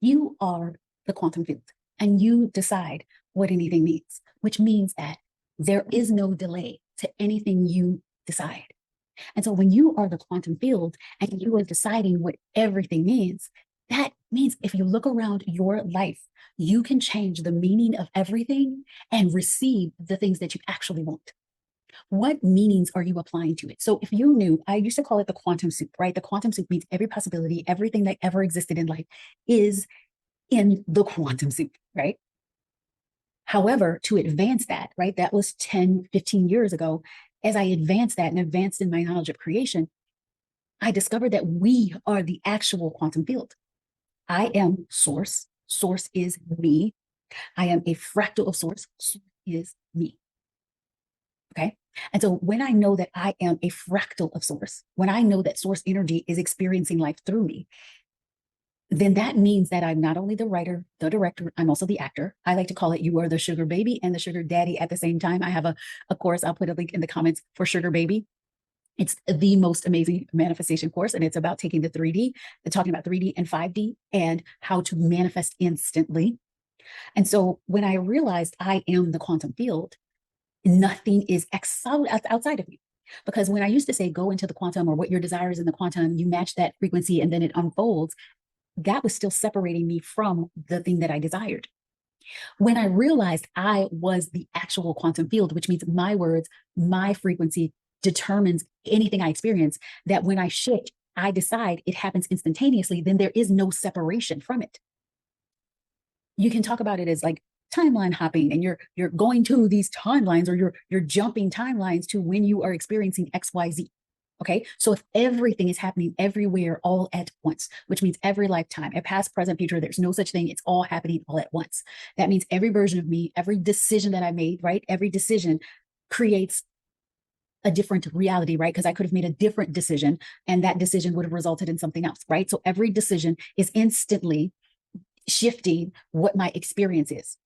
You are the quantum field and you decide what anything means, which means that there is no delay to anything you decide. And so when you are the quantum field and you are deciding what everything means, that means if you look around your life, you can change the meaning of everything and receive the things that you actually want. What meanings are you applying to it? So if you knew, I used to call it the quantum soup, right? The quantum soup means every possibility, everything that ever existed in life is in the quantum soup, right? However, to advance that, right, that was 10, 15 years ago. As I advanced that and advanced in my knowledge of creation, I discovered that we are the actual quantum field. I am source. Source is me. I am a fractal of source. Source is me. Okay. And so when I know that I am a fractal of source, when I know that source energy is experiencing life through me, then that means that I'm not only the writer, the director, I'm also the actor. I like to call it you are the sugar baby and the sugar daddy at the same time. I have a course, I'll put a link in the comments for Sugar Baby. It's the most amazing manifestation course, and it's about taking the 3D, talking about 3D and 5D and how to manifest instantly. And so when I realized I am the quantum field, nothing is outside of you. Because when I used to say go into the quantum or what your desire is in the quantum, you match that frequency and then it unfolds, that was still separating me from the thing that I desired. When I realized I was the actual quantum field, which means my words, my frequency determines anything I experience, that when I shift, I decide it happens instantaneously, then there is no separation from it. You can talk about it as like timeline hopping, and you're going to these timelines, or you're jumping timelines to when you are experiencing XYZ. Okay, so if everything is happening everywhere all at once, which means every lifetime, at past, present, future, there's no such thing. It's all happening all at once. That means every version of me, every decision that I made, right? Every decision creates a different reality, right? Because I could have made a different decision and that decision would have resulted in something else, right? So every decision is instantly shifting what my experience is.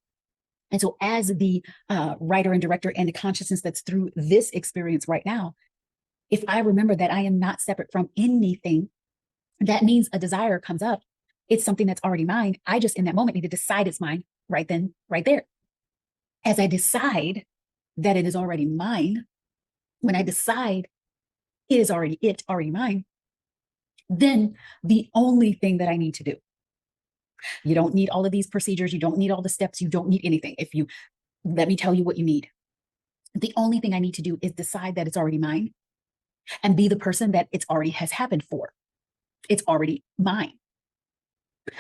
And so as the writer and director and the consciousness that's through this experience right now, if I remember that I am not separate from anything, that means a desire comes up. It's something that's already mine. I just in that moment need to decide it's mine right then, right there. As I decide that it is already mine, when I decide it's already mine, then the only thing that I need to do, you don't need all of these procedures, you don't need all the steps, you don't need anything. Let me tell you what you need. The only thing I need to do is decide that it's already mine and be the person that it's already has happened for. It's already mine.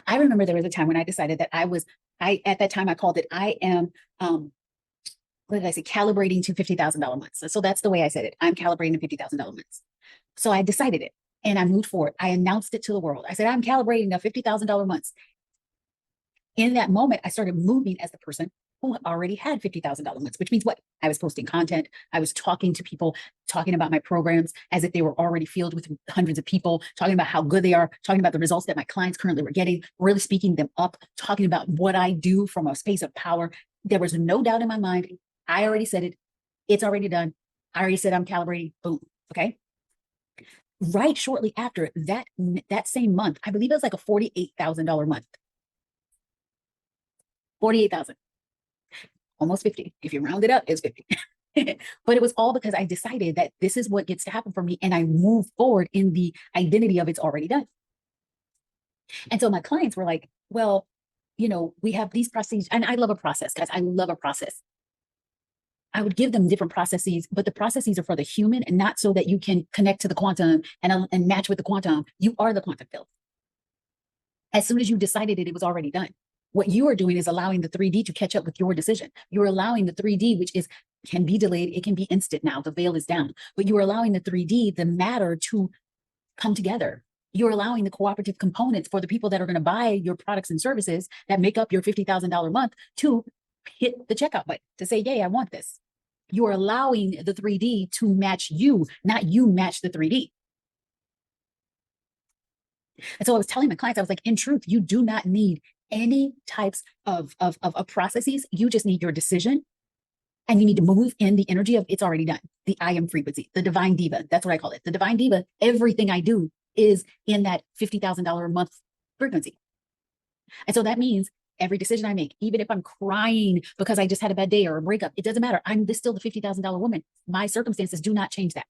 I remember there was a time when I decided that at that time I called it, I am, what did I say? Calibrating to $50,000 months. So that's the way I said it. I'm calibrating to $50,000 months. So I decided it and I moved forward. I announced it to the world. I said, I'm calibrating to $50,000 months. In that moment, I started moving as the person who already had $50,000 months, which means what? I was posting content. I was talking to people, talking about my programs as if they were already filled with hundreds of people, talking about how good they are, talking about the results that my clients currently were getting, really speaking them up, talking about what I do from a space of power. There was no doubt in my mind. I already said it. It's already done. I already said I'm calibrating. Boom. Okay. Right shortly after that same month, I believe it was like a $48,000 month. 48,000. Almost 50. If you round it up, it's 50. But it was all because I decided that this is what gets to happen for me. And I move forward in the identity of it's already done. And so my clients were like, well, we have these processes. And I love a process, guys. I love a process. I would give them different processes, but the processes are for the human and not so that you can connect to the quantum and match with the quantum. You are the quantum field. As soon as you decided it was already done. What you are doing is allowing the 3D to catch up with your decision. You're allowing the 3D, which can be delayed. It can be instant now. The veil is down, but you are allowing the 3D, the matter, to come together. You're allowing the cooperative components for the people that are going to buy your products and services that make up your $50,000 month to hit the checkout button to say, yay, I want this. You are allowing the 3D to match you, not you match the 3D. And so I was telling my clients, I was like, in truth, you do not need any types of processes. You just need your decision, and you need to move in the energy of it's already done. The I am frequency, the divine diva. That's what I call it. The divine diva. Everything I do is in that $50,000 a month frequency. And so that means every decision I make, even if I'm crying because I just had a bad day or a breakup, it doesn't matter. I'm still the $50,000 woman. My circumstances do not change that.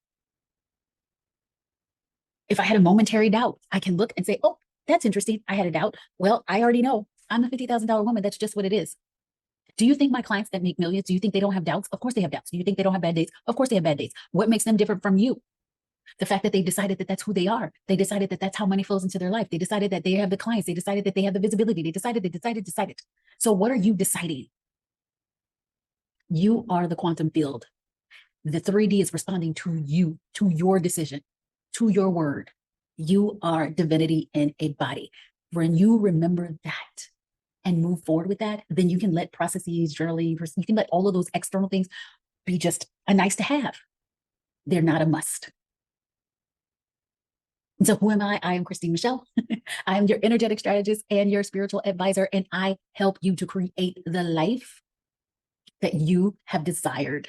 If I had a momentary doubt, I can look and say, oh, that's interesting. I had a doubt. Well, I already know I'm the $50,000 woman. That's just what it is. Do you think my clients that make millions, do you think they don't have doubts? Of course they have doubts. Do you think they don't have bad days? Of course they have bad days. What makes them different from you? The fact that they decided that that's who they are. They decided that that's how money flows into their life. They decided that they have the clients. They decided that they have the visibility. They decided. So what are you deciding? You are the quantum field. The 3D is responding to you, to your decision, to your word. You are divinity in a body. When you remember that and move forward with that, then you can let processes, journaling, you can let all of those external things be just a nice to have. They're not a must. And so who am I? I am Christine Michelle. I am your energetic strategist and your spiritual advisor, and I help you to create the life that you have desired,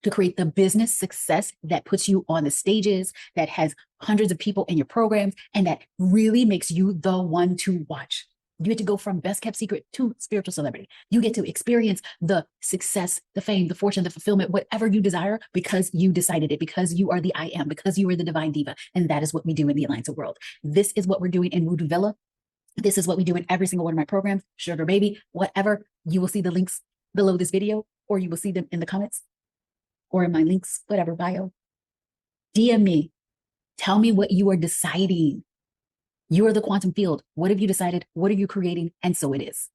to create the business success that puts you on the stages, that has hundreds of people in your programs, and that really makes you the one to watch. You get to go from best kept secret to spiritual celebrity. You get to experience the success, the fame, the fortune, the fulfillment, whatever you desire, because you decided it, because you are the I am, because you are the divine diva. And that is what we do in the Alliance of World. This is what we're doing in Voodoo Villa. This is what we do in every single one of my programs, Sugar Baby, whatever. You will see the links below this video, or you will see them in the comments or in my links, whatever, bio. DM me. Tell me what you are deciding. You are the quantum field. What have you decided? What are you creating? And so it is.